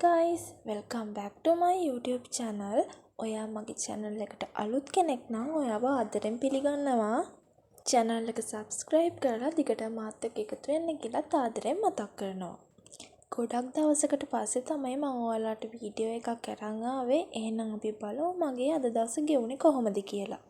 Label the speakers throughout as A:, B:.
A: guys, welcome back to my YouTube channel. ඔයා මගේ channel එකට අලුත් කෙනෙක් නම් ඔයාව ආදරෙන් පිළිගන්නවා. channel එක subscribe කරලා දිගටම මාත් එක්ක එකතු වෙන්න කියලා ආදරෙන් මතක් කරනවා. ගොඩක් දවසකට පස්සේ තමයි මම ඔයාලට වීඩියෝ එකක් අරන් ආවේ. එහෙනම් අපි බලමු මගේ අද දවස ගෙවුනේ කොහොමද කියලා.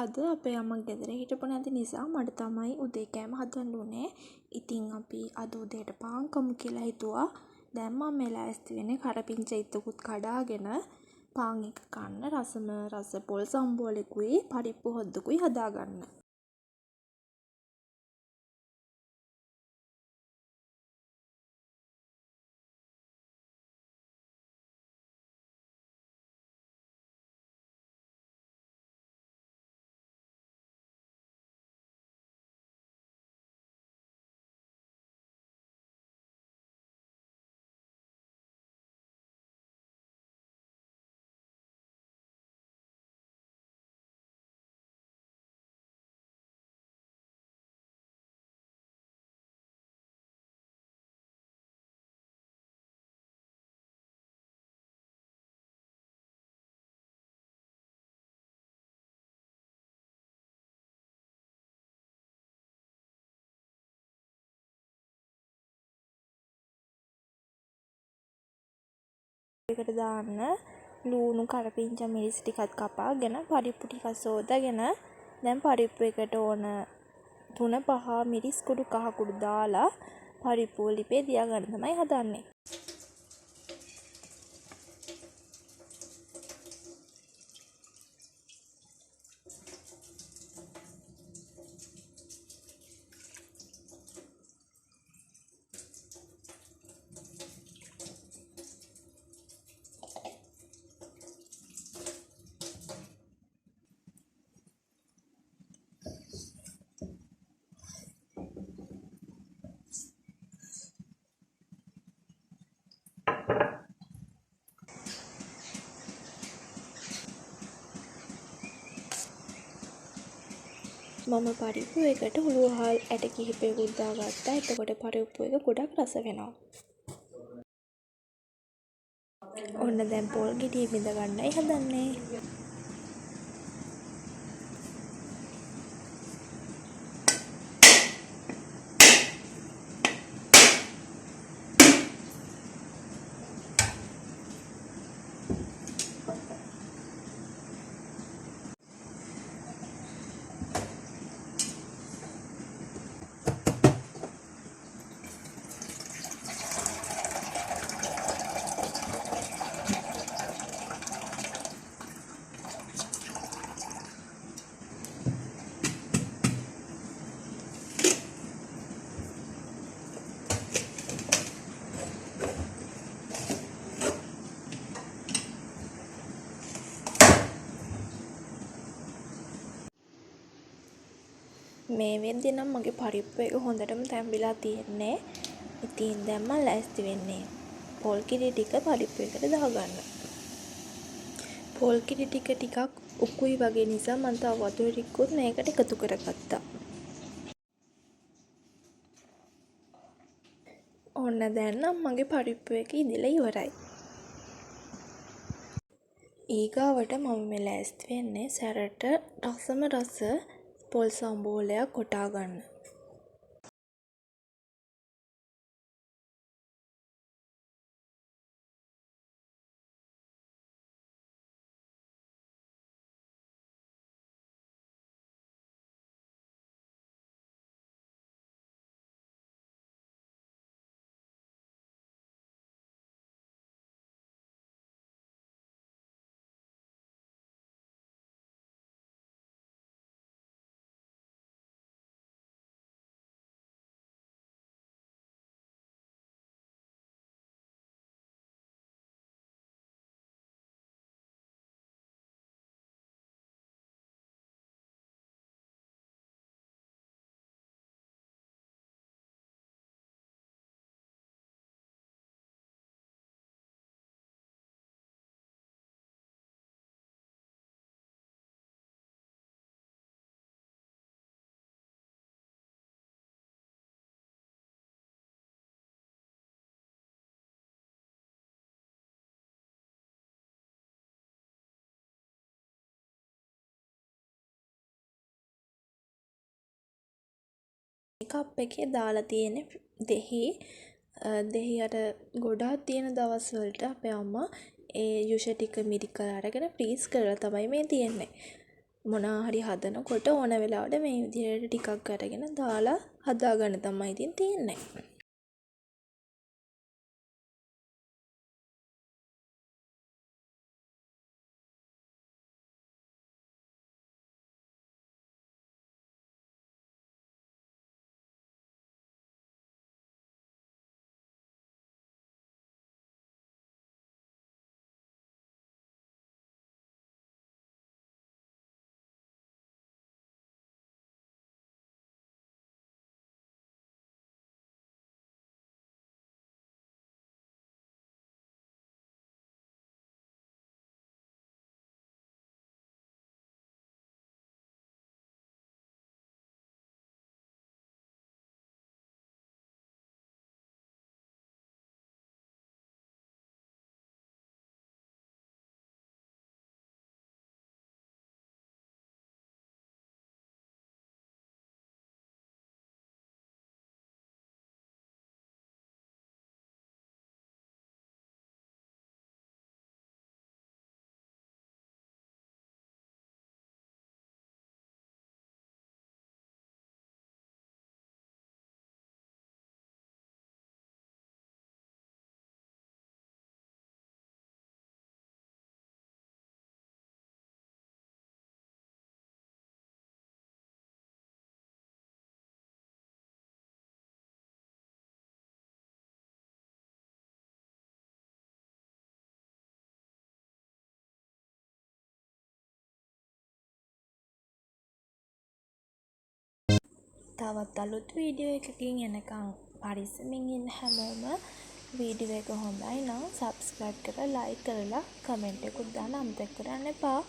A: අද අපේ අම්මා ගෙදර හිටපු නැති නිසා මට තමයි උදේ කෑම හදන්න උනේ. ඉතින් අපි අද උදේට පාන් කමු කියලා හිතුවා. දැන් මම මේ ලෑස්ති වෙන්නේ කරපිංචා ඉත්තකුත් කඩාගෙන පාන් එක කන්න රස පොල් සම්බෝලෙකුයි පරිප්පු හොද්දකුයි හදාගන්න. එකට දාන්න ලුණු කරපිංචා මිරිස් ටිකක් කපාගෙන පරිප්පු ටිකක් සෝදාගෙන දැන් පරිප්පු එකට ඕන 3-5 මිරිස් කුඩු කහ කුඩු දාලා පරිප්පු ලිපේ තියාගන්න තමයි හදන්නේ. මම පරිප්පු එකට උළුවහල් ඇට කිහිපයකුත් දාගත්තා. එතකොට පරිප්පු එක ගොඩක් රස වෙනවා. ඔන්න දැන් පොල් ගෙඩිය බිඳ ගන්නයි හදන්නේ. මේ වෙද්දි නම් මගේ පරිප්පු එක හොඳටම තැම්බිලා තියෙන්නේ. ඉතින් දැන් මම ලෑස්ති වෙන්නේ පොල් කිරි ටික පරිප්පු එකට දාගන්න. පොල් කිරි ටිකක් උකුයි වගේ නිසා මම තව වතුර ටිකකුත් මේකට එකතු කරගත්තා. ඔන්න දැන් නම් මගේ පරිප්පු එක ඉදලා ඉවරයි. ඊගාවට මම මේ ලෑස්ති වෙන්නේ සැරට රස පොල් සම්බෝලයක් කොටා ගන්න. කප් එකේ දාලා තියෙන්නේ දෙහි. දෙහි අර ගොඩාක් තියෙන දවස් වලට අපේ අම්මා ඒ යුෂ ටික මිරි කරලා අරගෙන ෆ්‍රීස් කරලා තමයි මේ තියෙන්නේ. මොනවා හරි හදනකොට ඕන වෙලාවට මේ විදිහට ටිකක් අරගෙන දාලා හදාගන්න තමයි ඉතින් තියෙන්නේ. තවත් අලුත් වීඩියෝ එකකින් එනකම් පරිස්සමින් ඉන්න හැමෝම වීඩියෝ එක හොඳයි නම් සබ්ස්ක්‍රයිබ් කරලා ලයික් කරලා කමෙන්ට් එකකුත් දාන්න අමතක කරන්න එපා.